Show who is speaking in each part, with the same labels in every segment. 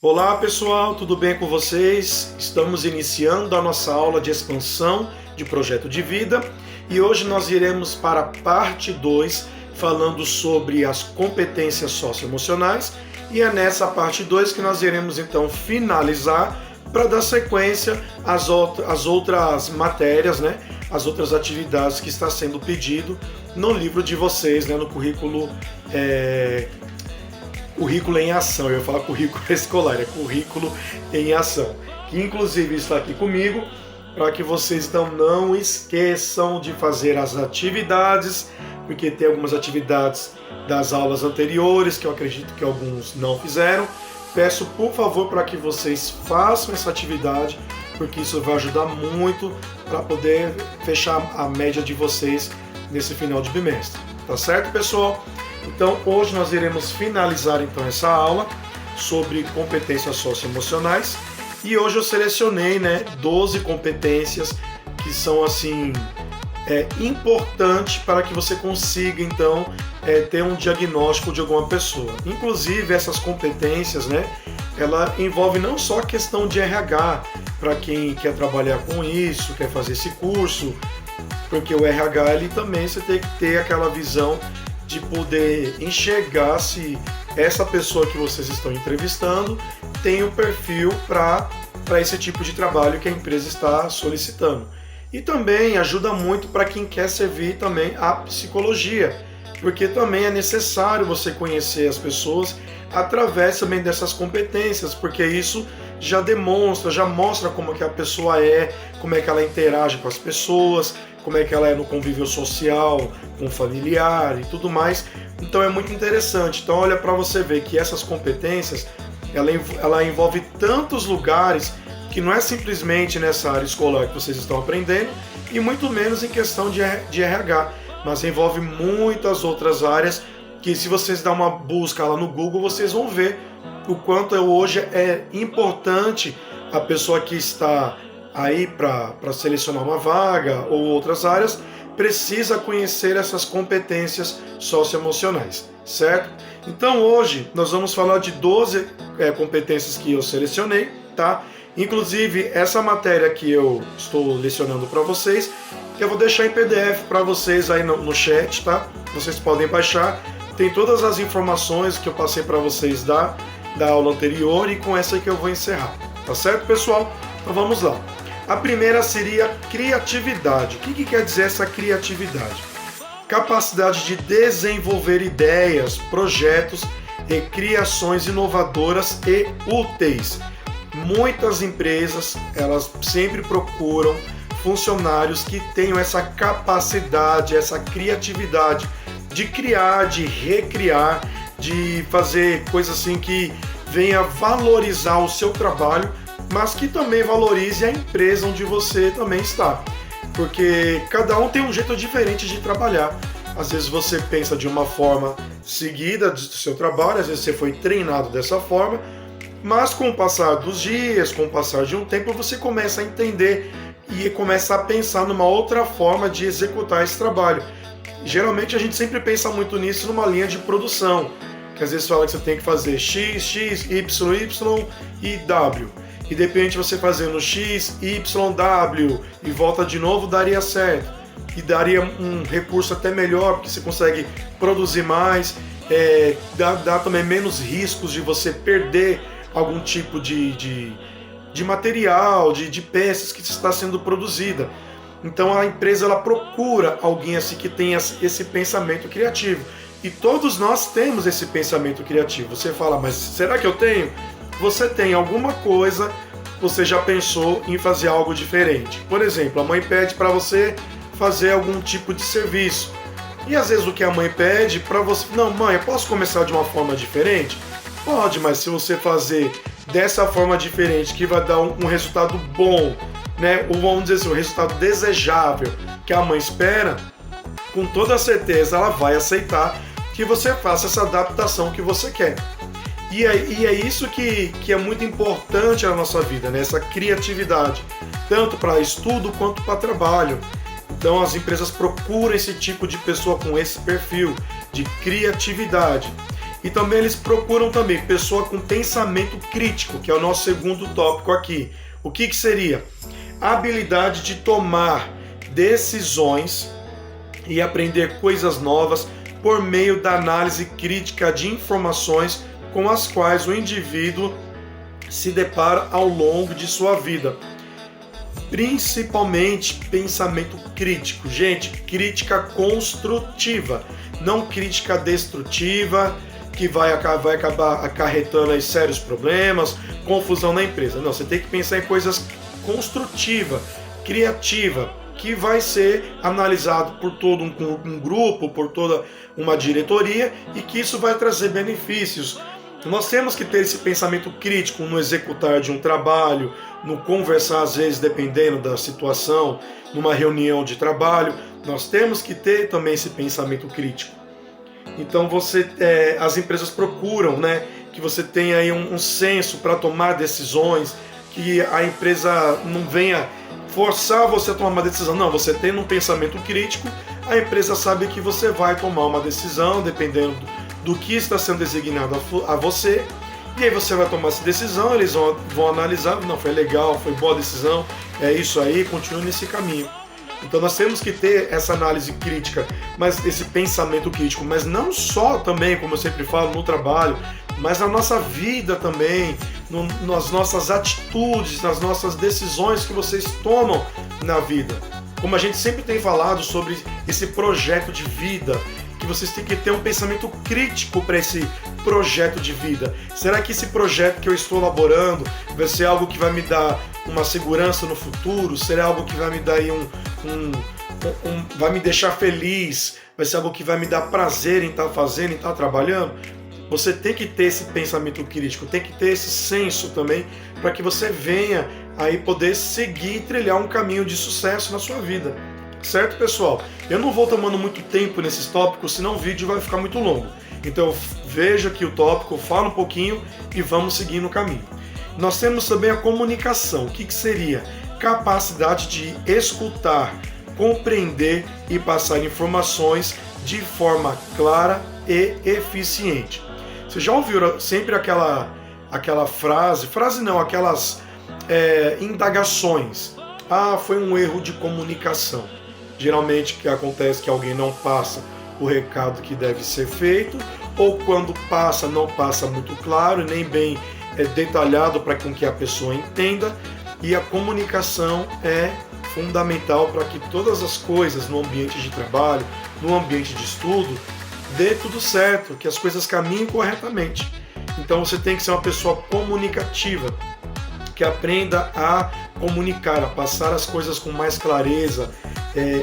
Speaker 1: Olá pessoal, tudo bem com vocês? Estamos iniciando a nossa aula de expansão de projeto de vida e hoje nós iremos para a parte 2 falando sobre as competências socioemocionais e é nessa parte 2 que nós iremos então finalizar para dar sequência às outras matérias, né? As outras atividades que está sendo pedido no livro de vocês, né? No currículo Currículo em Ação, eu ia falar currículo escolar, é currículo em ação, que inclusive está aqui comigo, para que vocês então não esqueçam de fazer as atividades, porque tem algumas atividades das aulas anteriores, que eu acredito que alguns não fizeram. Peço por favor para que vocês façam essa atividade, porque isso vai ajudar muito para poder fechar a média de vocês nesse final de bimestre, tá certo, pessoal? Então hoje nós iremos finalizar então essa aula sobre competências socioemocionais e hoje eu selecionei 12 competências que são assim importantes para que você consiga então ter um diagnóstico de alguma pessoa. Inclusive essas competências, ela envolve não só a questão de RH para quem quer trabalhar com isso, quer fazer esse curso, porque o RH ele também você tem que ter aquela visão de poder enxergar se essa pessoa que vocês estão entrevistando tem o perfil para esse tipo de trabalho que a empresa está solicitando. E também ajuda muito para quem quer servir também a psicologia, porque também é necessário você conhecer as pessoas através também dessas competências, porque isso já demonstra, já mostra como que a pessoa é, como é que ela interage com as pessoas, como é que ela é no convívio social, com o familiar e tudo mais. Então é muito interessante. Então olha para você ver que essas competências, ela envolve tantos lugares que não é simplesmente nessa área escolar que vocês estão aprendendo e muito menos em questão de RH, mas envolve muitas outras áreas que se vocês dar uma busca lá no Google, vocês vão ver o quanto hoje é importante a pessoa que está aí para selecionar uma vaga ou outras áreas, precisa conhecer essas competências socioemocionais, certo? Então hoje nós vamos falar de 12 competências que eu selecionei, tá? Inclusive essa matéria que eu estou lecionando para vocês, eu vou deixar em PDF para vocês aí no chat, tá? Vocês podem baixar, tem todas as informações que eu passei para vocês da aula anterior e com essa que eu vou encerrar, tá certo, pessoal? Então vamos lá. A primeira seria criatividade. O que quer dizer essa criatividade? Capacidade de desenvolver ideias, projetos e criações inovadoras e úteis. Muitas empresas, elas sempre procuram funcionários que tenham essa capacidade, essa criatividade de criar, de recriar, de fazer coisas assim que venha valorizar o seu trabalho, mas que também valorize a empresa onde você também está. Porque cada um tem um jeito diferente de trabalhar. Às vezes você pensa de uma forma seguida do seu trabalho, às vezes você foi treinado dessa forma, mas com o passar dos dias, com o passar de um tempo, você começa a entender e começa a pensar numa outra forma de executar esse trabalho. Geralmente a gente sempre pensa muito nisso numa linha de produção, que às vezes fala que você tem que fazer X, X, Y, Y e W. E depende de você fazendo X, Y, W e volta de novo, daria certo. E daria um recurso até melhor, porque você consegue produzir mais, dá também menos riscos de você perder algum tipo de material, de peças que está sendo produzida. Então a empresa ela procura alguém assim que tenha esse pensamento criativo. E todos nós temos esse pensamento criativo. Você fala, mas será que eu tenho? Você tem alguma coisa, você já pensou em fazer algo diferente. Por exemplo, a mãe pede para você fazer algum tipo de serviço. E às vezes o que a mãe pede para você... Não, mãe, eu posso começar de uma forma diferente? Pode, mas se você fazer dessa forma diferente, que vai dar um resultado bom, ou vamos dizer assim, um resultado desejável que a mãe espera, com toda certeza ela vai aceitar que você faça essa adaptação que você quer. E é isso que é muito importante na nossa vida, essa criatividade, tanto para estudo quanto para trabalho. Então as empresas procuram esse tipo de pessoa com esse perfil de criatividade. E também eles procuram também pessoa com pensamento crítico, que é o nosso segundo tópico aqui. O que seria? A habilidade de tomar decisões e aprender coisas novas por meio da análise crítica de informações com as quais o indivíduo se depara ao longo de sua vida. Principalmente pensamento crítico. Gente, crítica construtiva, não crítica destrutiva, que vai acabar acarretando aí sérios problemas, confusão na empresa. Não, você tem que pensar em coisas construtivas, criativas, que vai ser analisado por todo um grupo, por toda uma diretoria, e que isso vai trazer benefícios. Nós temos que ter esse pensamento crítico no executar de um trabalho, no conversar, às vezes, dependendo da situação, numa reunião de trabalho. Nós temos que ter também esse pensamento crítico. Então as empresas procuram, né, que você tenha aí um senso para tomar decisões, que a empresa não venha forçar você a tomar uma decisão. Não, você tendo um pensamento crítico, a empresa sabe que você vai tomar uma decisão, dependendo do que está sendo designado a você, e aí você vai tomar essa decisão, eles vão analisar, não, foi legal, foi boa a decisão, é isso aí, continue nesse caminho. Então nós temos que ter essa análise crítica, mas esse pensamento crítico, mas não só também, como eu sempre falo, no trabalho, mas na nossa vida também, nas nossas atitudes, nas nossas decisões que vocês tomam na vida. Como a gente sempre tem falado sobre esse projeto de vida, que vocês têm que ter um pensamento crítico para esse projeto de vida. Será que esse projeto que eu estou elaborando vai ser algo que vai me dar uma segurança no futuro? Será algo que vai me dar aí vai me deixar feliz? Vai ser algo que vai me dar prazer em estar fazendo, em estar trabalhando? Você tem que ter esse pensamento crítico, tem que ter esse senso também, para que você venha aí poder seguir e trilhar um caminho de sucesso na sua vida. Certo, pessoal? Eu não vou tomando muito tempo nesses tópicos, senão o vídeo vai ficar muito longo. Então veja aqui o tópico, fala um pouquinho e vamos seguir no caminho. Nós temos também a comunicação. O que seria? Capacidade de escutar, compreender e passar informações de forma clara e eficiente. Você já ouviu sempre aquelas indagações. Ah, foi um erro de comunicação. Geralmente o que acontece é que alguém não passa o recado que deve ser feito, ou quando passa, não passa muito claro, nem bem detalhado para que a pessoa entenda, e a comunicação é fundamental para que todas as coisas no ambiente de trabalho, no ambiente de estudo, dê tudo certo, que as coisas caminhem corretamente. Então você tem que ser uma pessoa comunicativa, que aprenda a comunicar, a passar as coisas com mais clareza,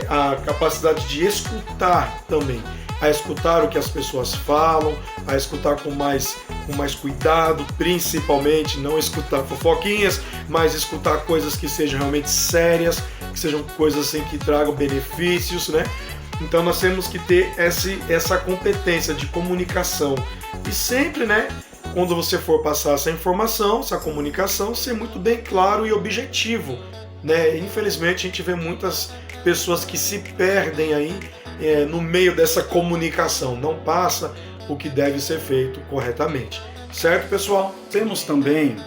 Speaker 1: a capacidade de escutar também, a escutar o que as pessoas falam, a escutar com mais cuidado, principalmente não escutar fofoquinhas, mas escutar coisas que sejam realmente sérias, que sejam coisas assim, que tragam benefícios, né? Então nós temos que ter essa competência de comunicação e sempre, né, quando você for passar essa informação, essa comunicação, ser muito bem claro e objetivo, né? Infelizmente a gente vê muitas pessoas que se perdem aí no meio dessa comunicação, não passa o que deve ser feito corretamente. Certo, pessoal? Temos também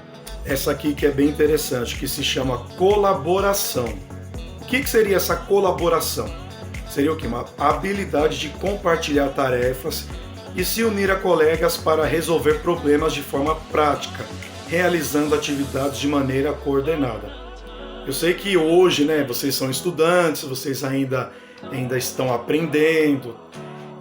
Speaker 1: essa aqui que é bem interessante, que se chama colaboração. O que seria essa colaboração? Seria o quê? Uma habilidade de compartilhar tarefas e se unir a colegas para resolver problemas de forma prática, realizando atividades de maneira coordenada. Eu sei que hoje, né, vocês são estudantes, vocês ainda estão aprendendo.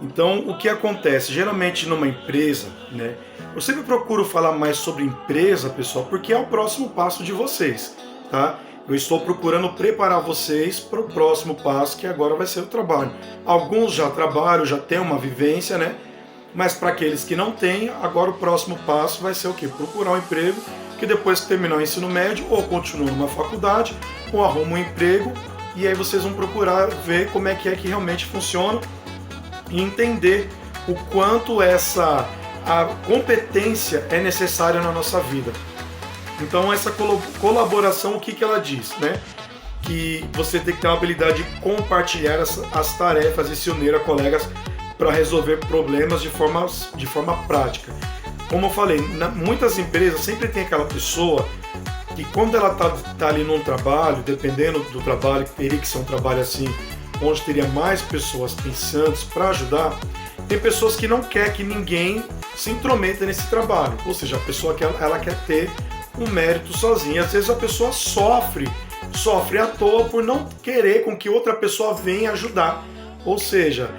Speaker 1: Então, o que acontece? Geralmente numa empresa, né, eu sempre procuro falar mais sobre empresa, pessoal, porque é o próximo passo de vocês, tá? Eu estou procurando preparar vocês para o próximo passo, que agora vai ser o trabalho. Alguns já trabalham, já têm uma vivência, né? Mas para aqueles que não têm, agora o próximo passo vai ser o quê? Procurar um emprego, que depois que terminar o ensino médio, ou continua numa faculdade, ou arruma um emprego, e aí vocês vão procurar ver como é que realmente funciona e entender o quanto a competência é necessária na nossa vida. Então essa colaboração, o que ela diz, né? Que você tem que ter uma habilidade de compartilhar as tarefas e se unir a colegas para resolver problemas de forma prática. Como eu falei, muitas empresas sempre tem aquela pessoa que quando ela tá ali num trabalho, dependendo do trabalho, que teria que ser um trabalho assim, onde teria mais pessoas pensantes para ajudar, tem pessoas que não quer que ninguém se intrometa nesse trabalho. Ou seja, a pessoa ela quer ter um mérito sozinha. Às vezes a pessoa sofre à toa por não querer com que outra pessoa venha ajudar. Ou seja,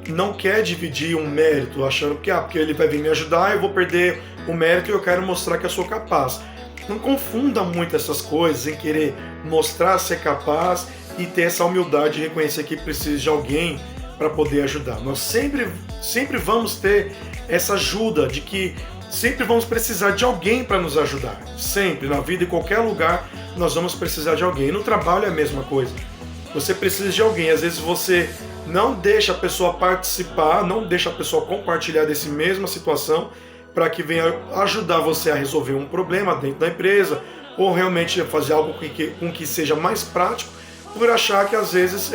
Speaker 1: não quer dividir um mérito, achando que porque ele vai vir me ajudar, eu vou perder o mérito e eu quero mostrar que eu sou capaz. Não confunda muito essas coisas em querer mostrar ser capaz e ter essa humildade de reconhecer que precisa de alguém para poder ajudar. Nós sempre vamos ter essa ajuda, de que sempre vamos precisar de alguém para nos ajudar. Sempre, na vida, em qualquer lugar, nós vamos precisar de alguém. No trabalho é a mesma coisa. Você precisa de alguém. Às vezes você não deixa a pessoa participar, não deixa a pessoa compartilhar dessa mesma situação para que venha ajudar você a resolver um problema dentro da empresa ou realmente fazer algo com que seja mais prático, por achar que às vezes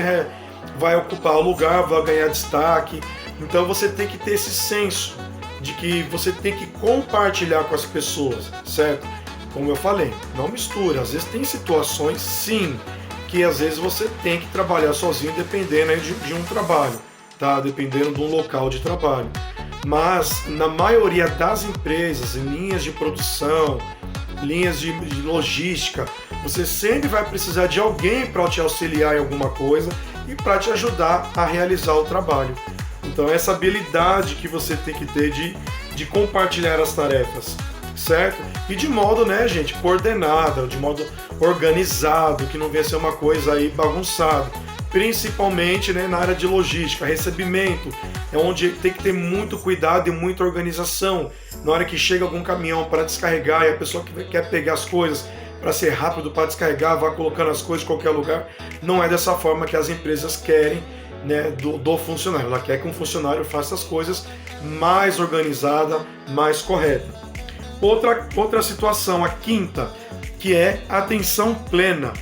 Speaker 1: vai ocupar o lugar, vai ganhar destaque. Então você tem que ter esse senso de que você tem que compartilhar com as pessoas, certo? Como eu falei, não mistura. Às vezes tem situações, sim, que às vezes você tem que trabalhar sozinho, dependendo de um trabalho, tá? Dependendo de um local de trabalho. Mas na maioria das empresas, em linhas de produção, linhas de logística, você sempre vai precisar de alguém para te auxiliar em alguma coisa e para te ajudar a realizar o trabalho. Então essa habilidade que você tem que ter de compartilhar as tarefas, certo? E de modo, né, gente, coordenado, de modo organizado, que não venha ser uma coisa aí bagunçada. Principalmente, né, na área de logística, recebimento, é onde tem que ter muito cuidado e muita organização. Na hora que chega algum caminhão para descarregar e a pessoa que quer pegar as coisas para ser rápido para descarregar, vai colocando as coisas em qualquer lugar, não é dessa forma que as empresas querem, né, do funcionário. Ela quer que um funcionário faça as coisas mais organizada, mais correta. Outra situação, a quinta, que é atenção plena.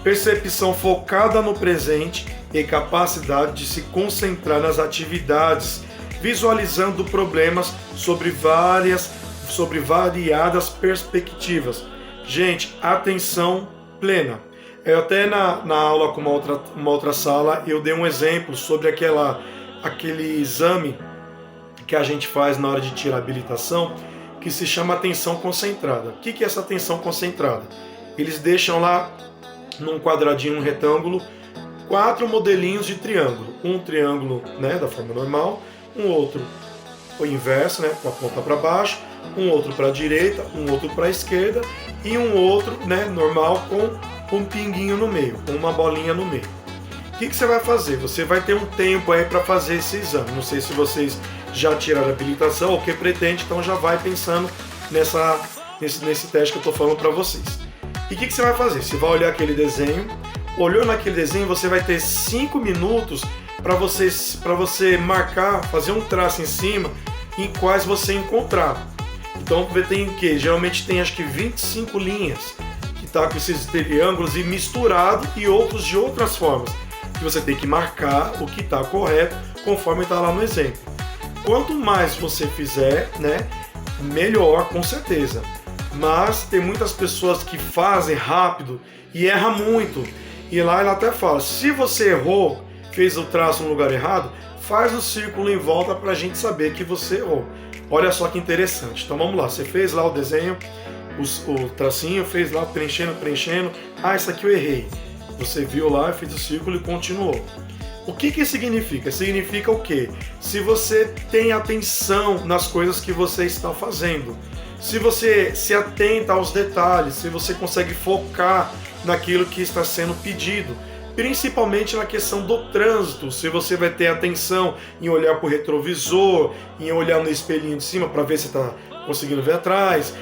Speaker 1: Percepção focada no presente e capacidade de se concentrar nas atividades, visualizando problemas sobre variadas perspectivas. Gente, atenção plena. Eu até na aula com uma outra sala, eu dei um exemplo sobre aquele exame que a gente faz na hora de tirar a habilitação, que se chama atenção concentrada. O que é essa atenção concentrada? Eles deixam lá num quadradinho, um retângulo, 4 modelinhos de triângulo. Um triângulo, né, da forma normal, um outro o inverso, né, com a ponta para baixo, um outro para a direita, um outro para a esquerda e um outro, né, normal com um pinguinho no meio, com uma bolinha no meio. O que você vai fazer? Você vai ter um tempo aí para fazer esse exame. Não sei se vocês já tiraram a habilitação ou que pretende, então já vai pensando nesse teste que eu estou falando para vocês. E o que você vai fazer? Você vai olhar aquele desenho, olhou naquele desenho, você vai ter 5 minutos para você marcar, fazer um traço em cima em quais você encontrar. Então tem o que? Geralmente tem acho que 25 linhas que tá com esses triângulos e misturado e outros de outras formas. Que você tem que marcar o que está correto conforme está lá no exemplo. Quanto mais você fizer, né, melhor com certeza. Mas tem muitas pessoas que fazem rápido e erram muito. E lá ela até fala, se você errou, fez o traço no lugar errado, faz o círculo em volta para a gente saber que você errou. Olha só que interessante. Então vamos lá, você fez lá o desenho, o tracinho, fez lá preenchendo. Ah, isso aqui eu errei. Você viu lá, fez o círculo e continuou. O que significa? Significa o quê? Se você tem atenção nas coisas que você está fazendo, se você se atenta aos detalhes, se você consegue focar naquilo que está sendo pedido, principalmente na questão do trânsito, se você vai ter atenção em olhar para o retrovisor, em olhar no espelhinho de cima para ver se está conseguindo ver atrás,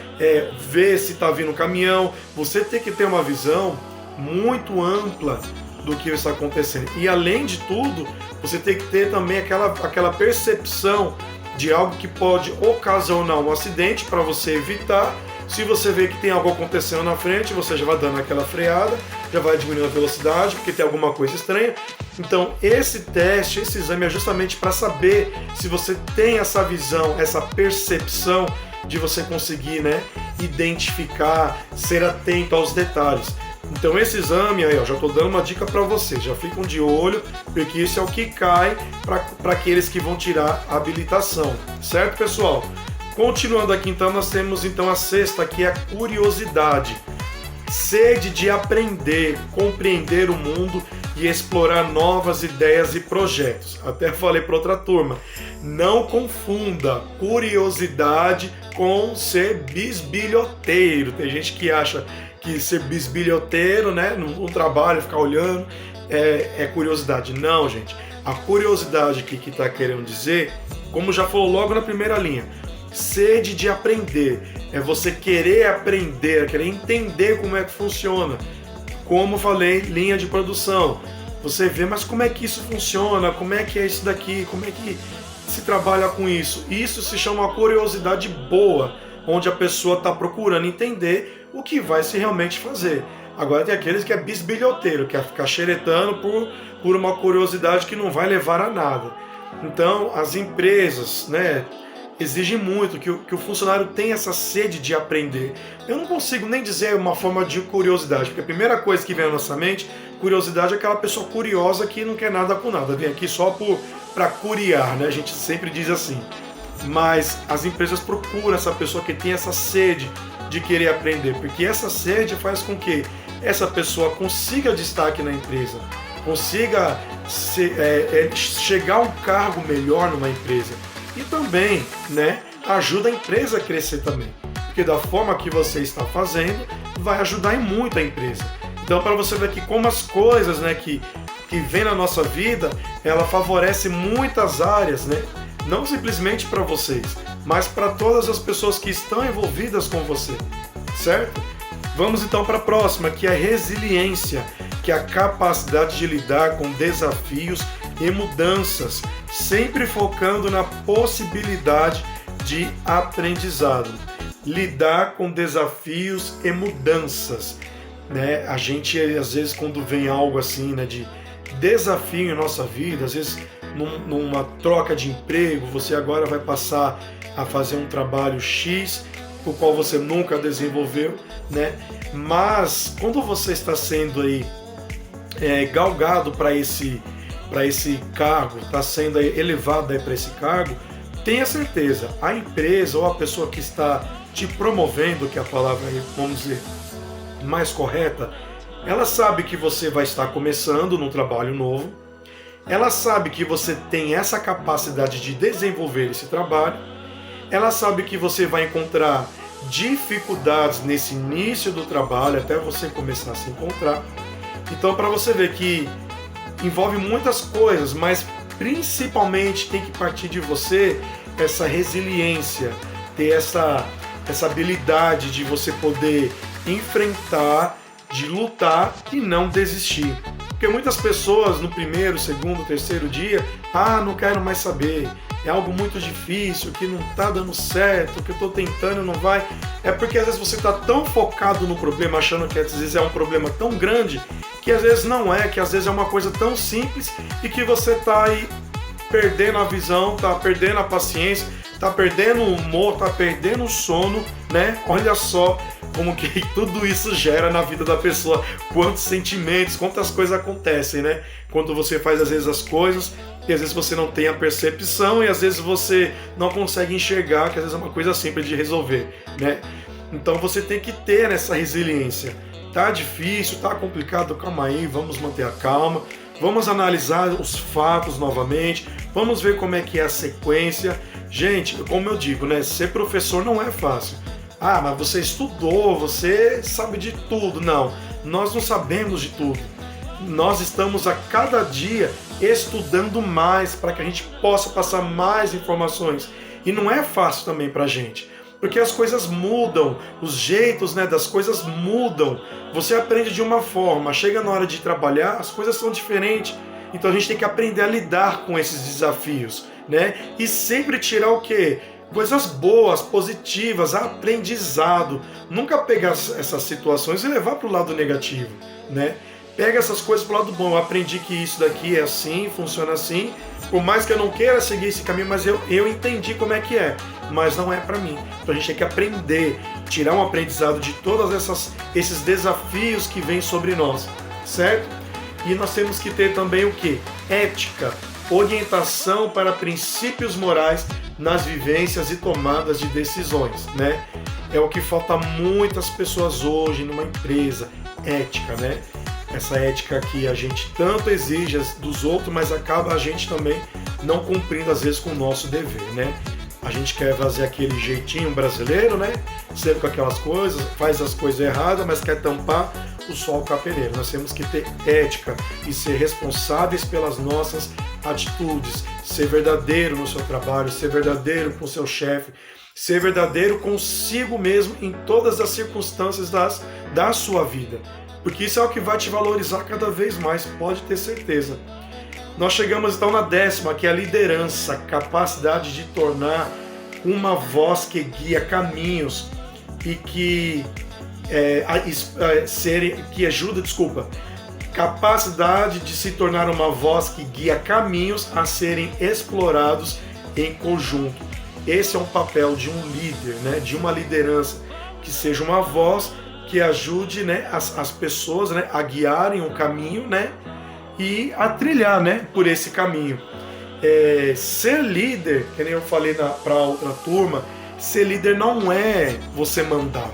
Speaker 1: ver se está vindo um caminhão, você tem que ter uma visão muito ampla do que está acontecendo. E além de tudo, você tem que ter também aquela percepção de algo que pode ocasionar um acidente para você evitar. Se você vê que tem algo acontecendo na frente, você já vai dando aquela freada, já vai diminuindo a velocidade, porque tem alguma coisa estranha. Então, esse teste, esse exame é justamente para saber se você tem essa visão, essa percepção de você conseguir, né, identificar, ser atento aos detalhes. Então esse exame aí, ó, já estou dando uma dica para vocês, já ficam de olho, porque isso é o que cai para aqueles que vão tirar a habilitação, certo, pessoal? Continuando aqui, então, nós temos então a sexta, que é a curiosidade. Sede de aprender, compreender o mundo e explorar novas ideias e projetos. Até falei para outra turma, não confunda curiosidade com ser bisbilhoteiro. Tem gente que acha que ser bisbilhoteiro, né, no trabalho, ficar olhando, é curiosidade. Não, gente. A curiosidade que está querendo dizer, como já falou logo na primeira linha, sede de aprender. É você querer aprender, querer entender como é que funciona. Como falei, linha de produção. Você vê, mas como é que isso funciona? Como é que é isso daqui? Como é que se trabalha com isso? Isso se chama uma curiosidade boa, onde a pessoa está procurando entender o que vai se realmente fazer. Agora tem aqueles que é bisbilhoteiro, que é ficar xeretando por uma curiosidade que não vai levar a nada. Então, as empresas, né, exigem muito que o funcionário tenha essa sede de aprender. Eu não consigo nem dizer uma forma de curiosidade, porque a primeira coisa que vem à nossa mente, curiosidade é aquela pessoa curiosa que não quer nada com nada, vem aqui só para curiar, né? A gente sempre diz assim. Mas as empresas procuram essa pessoa que tem essa sede de querer aprender, porque essa sede faz com que essa pessoa consiga destaque na empresa, consiga chegar a um cargo melhor numa empresa. E também, né, ajuda a empresa a crescer também, porque da forma que você está fazendo, vai ajudar em muito a empresa. Então, para você ver aqui como as coisas, né, que vem na nossa vida, ela favorece muitas áreas, né, não simplesmente para vocês, mas para todas as pessoas que estão envolvidas com você, certo? Vamos então para a próxima, que é a resiliência, que é a capacidade de lidar com desafios e mudanças, sempre focando na possibilidade de aprendizado. Lidar com desafios e mudanças, né? A gente, às vezes, quando vem algo assim, né, de desafio em nossa vida, às vezes numa troca de emprego, você agora vai passar a fazer um trabalho X, o qual você nunca desenvolveu, né? Mas quando você está sendo aí galgado para esse cargo, está sendo elevado para esse cargo, tenha certeza, a empresa ou a pessoa que está te promovendo, que é a palavra, vamos dizer, mais correta, ela sabe que você vai estar começando num trabalho novo, ela sabe que você tem essa capacidade de desenvolver esse trabalho, ela sabe que você vai encontrar dificuldades nesse início do trabalho até você começar a se encontrar. Então, para você ver que envolve muitas coisas, mas principalmente tem que partir de você essa resiliência, ter essa habilidade de você poder enfrentar, de lutar e não desistir. Porque muitas pessoas no primeiro, segundo, terceiro dia, não quero mais saber, é algo muito difícil, que não está dando certo, que eu estou tentando e não vai. É porque às vezes você está tão focado no problema, achando que às vezes é um problema tão grande, que às vezes não é, que às vezes é uma coisa tão simples e que você está aí perdendo a visão, está perdendo a paciência, está perdendo o humor, está perdendo o sono, né? Olha só como que tudo isso gera na vida da pessoa, quantos sentimentos, quantas coisas acontecem, né? Quando você faz às vezes as coisas e às vezes você não tem a percepção e às vezes você não consegue enxergar que às vezes é uma coisa simples de resolver, né? Então você tem que ter essa resiliência. Tá difícil, tá complicado, calma aí, vamos manter a calma, vamos analisar os fatos novamente, vamos ver como é que é a sequência. Gente, como eu digo, né? Ser professor não é fácil. Mas você estudou, você sabe de tudo. Não, nós não sabemos de tudo. Nós estamos a cada dia estudando mais para que a gente possa passar mais informações. E não é fácil também para a gente, porque as coisas mudam, os jeitos, né, das coisas mudam. Você aprende de uma forma, chega na hora de trabalhar, as coisas são diferentes. Então a gente tem que aprender a lidar com esses desafios, né? E sempre tirar o quê? Coisas boas, positivas, aprendizado. Nunca pegar essas situações e levar para o lado negativo, né? pega essas coisas pro lado bom. Eu aprendi que isso daqui é assim, funciona assim. Por mais que eu não queira seguir esse caminho, mas eu entendi como é que é. Mas não é para mim. Então a gente tem que aprender, tirar um aprendizado de todos esses desafios que vêm sobre nós, certo? E nós temos que ter também o quê? Ética, orientação para princípios morais nas vivências e tomadas de decisões, né? É o que falta muitas pessoas hoje numa empresa, ética, né? Essa ética que a gente tanto exige dos outros, mas acaba a gente também não cumprindo às vezes com o nosso dever, né? A gente quer fazer aquele jeitinho brasileiro, né? Sempre com aquelas coisas, faz as coisas erradas, mas quer tampar o sol com a peneira. Nós temos que ter ética e ser responsáveis pelas nossas atitudes, ser verdadeiro no seu trabalho, ser verdadeiro com o seu chefe, ser verdadeiro consigo mesmo em todas as circunstâncias da sua vida. Porque isso é o que vai te valorizar cada vez mais, pode ter certeza. Nós chegamos então na 10ª, que é a liderança, capacidade de tornar uma voz que guia caminhos e que capacidade de se tornar uma voz que guia caminhos a serem explorados em conjunto. Esse é um papel de um líder, né, de uma liderança, que seja uma voz que ajude, né, as pessoas, né, a guiarem o caminho, né, e a trilhar, né, por esse caminho. Ser líder, que nem eu falei para outra turma, ser líder não é você mandar,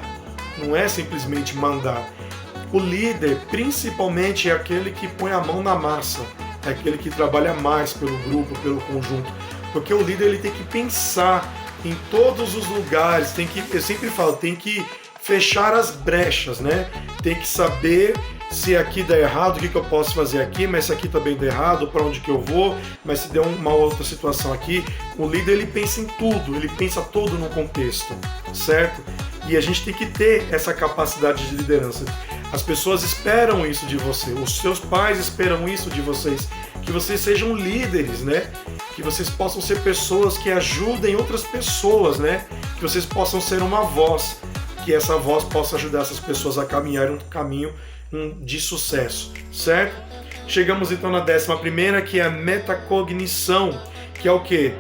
Speaker 1: não é simplesmente mandar. O líder, principalmente, é aquele que põe a mão na massa, é aquele que trabalha mais pelo grupo, pelo conjunto, porque o líder ele tem que pensar em todos os lugares, eu sempre falo, tem que fechar as brechas, né? Tem que saber se aqui dá errado, o que eu posso fazer aqui, mas se aqui também dá errado, para onde que eu vou, mas se der uma outra situação aqui. O líder ele pensa em tudo, ele pensa todo no contexto, certo? E a gente tem que ter essa capacidade de liderança. As pessoas esperam isso de você, os seus pais esperam isso de vocês, que vocês sejam líderes, né? Que vocês possam ser pessoas que ajudem outras pessoas, né? Que vocês possam ser uma voz, que essa voz possa ajudar essas pessoas a caminhar um caminho de sucesso, certo? Chegamos então na 11ª, que é a metacognição, que é o quê?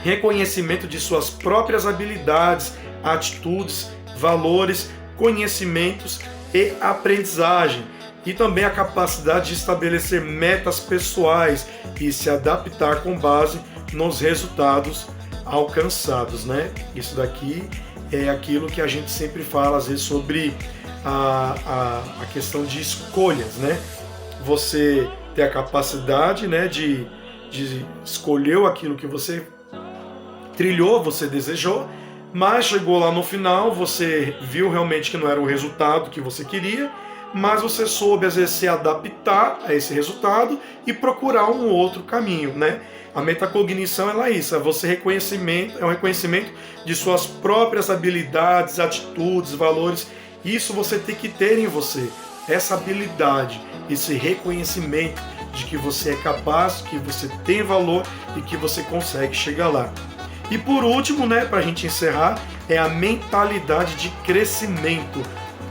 Speaker 1: Reconhecimento de suas próprias habilidades, atitudes, valores, conhecimentos e aprendizagem. E também a capacidade de estabelecer metas pessoais e se adaptar com base nos resultados alcançados, né? Isso daqui é aquilo que a gente sempre fala, às vezes, sobre a questão de escolhas, né? Você ter a capacidade, né, de escolher aquilo que você trilhou, você desejou, mas chegou lá no final, você viu realmente que não era o resultado que você queria, mas você soube, às vezes, se adaptar a esse resultado e procurar um outro caminho, né? A metacognição é isso, é um reconhecimento de suas próprias habilidades, atitudes, valores. Isso você tem que ter em você, essa habilidade, esse reconhecimento de que você é capaz, que você tem valor e que você consegue chegar lá. E por último, né, para a gente encerrar, é a mentalidade de crescimento,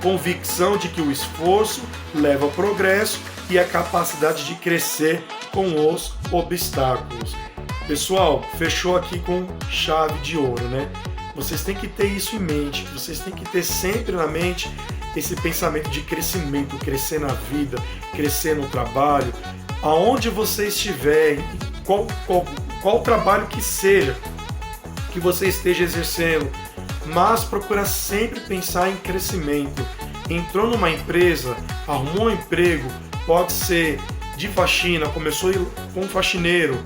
Speaker 1: convicção de que o esforço leva ao progresso e a capacidade de crescer com os obstáculos. Pessoal, fechou aqui com chave de ouro, né? Vocês têm que ter isso em mente, vocês têm que ter sempre na mente esse pensamento de crescimento, crescer na vida, crescer no trabalho, aonde você estiver, qual trabalho que seja que você esteja exercendo, mas procura sempre pensar em crescimento. Entrou numa empresa, arrumou um emprego, pode ser de faxina, começou com um faxineiro,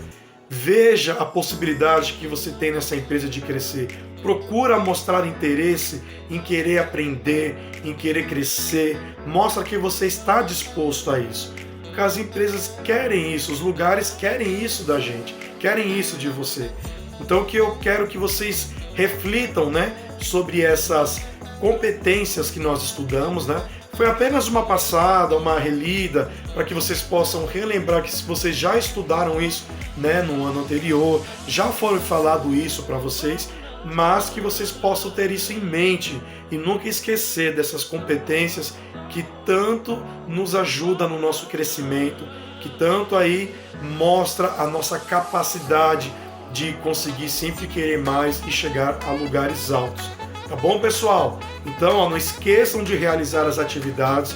Speaker 1: veja a possibilidade que você tem nessa empresa de crescer. Procura mostrar interesse em querer aprender, em querer crescer. Mostra que você está disposto a isso. Porque as empresas querem isso, os lugares querem isso da gente, querem isso de você. Então o que eu quero que vocês reflitam, né, sobre essas competências que nós estudamos, né? Foi apenas uma passada, uma relida, para que vocês possam relembrar que se vocês já estudaram isso, né, no ano anterior, já foi falado isso para vocês, mas que vocês possam ter isso em mente e nunca esquecer dessas competências que tanto nos ajuda no nosso crescimento, que tanto aí mostra a nossa capacidade de conseguir sempre querer mais e chegar a lugares altos. Tá bom, pessoal? Então, ó, não esqueçam de realizar as atividades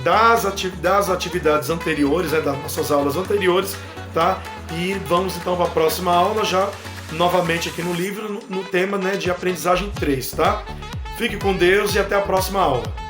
Speaker 1: das atividades anteriores, das nossas aulas anteriores, tá? E vamos então para a próxima aula já novamente aqui no livro, no tema, né, de aprendizagem 3, tá? Fique com Deus e até a próxima aula.